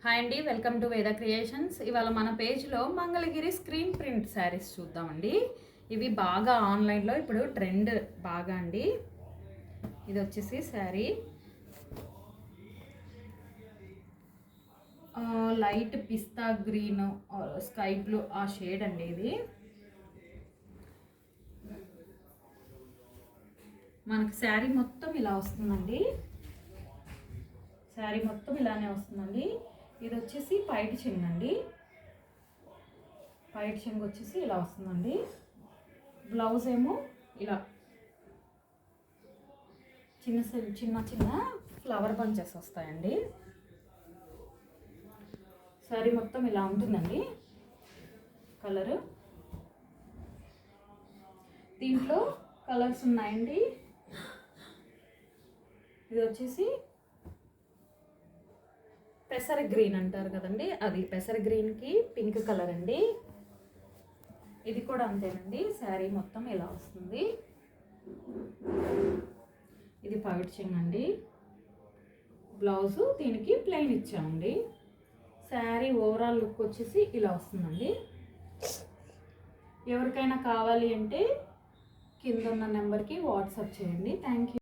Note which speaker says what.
Speaker 1: Hi అండి, welcome to వేద creations. ఇవాళ మన పేజ్లో మంగళగిరి స్క్రీన్ ప్రింట్ శారీస్ చూద్దామండి. ఇవి బాగా ఆన్లైన్లో ఇప్పుడు ట్రెండ్ బాగా అండి. ఇది వచ్చేసి శారీ లైట్ పిస్తా గ్రీన్ స్కై బ్లూ ఆ షేడ్ అండి. ఇది మనకు శారీ మొత్తం ఇలా వస్తుందండి. శారీ మొత్తం ఇలానే వస్తుందండి. ఇది వచ్చేసి పైట చెంగు అండి. పైట చెంగు వచ్చేసి ఇలా వస్తుందండి. బ్లౌజ్ ఏమో ఇలా చిన్న చిన్న చిన్న ఫ్లవర్ బంచెస్ వస్తాయండి. శారీ మొత్తం ఇలా ఉంటుందండి. కలరు దీంట్లో కలర్స్ ఉన్నాయండి. ఇది వచ్చేసి పెసర గ్రీన్ అంటారు కదండి, అది పెసర గ్రీన్కి పింక్ కలర్ అండి. ఇది కూడా అంతేనండి. శారీ మొత్తం ఇలా వస్తుంది. ఇది పైట చెంగు అండి. బ్లౌజు దీనికి ప్లెయిన్ ఇచ్చామండి. శారీ ఓవరాల్ లుక్ వచ్చేసి ఇలా వస్తుందండి. ఎవరికైనా కావాలి అంటే కింద ఉన్న నెంబర్కి వాట్సాప్ చేయండి. Thank you.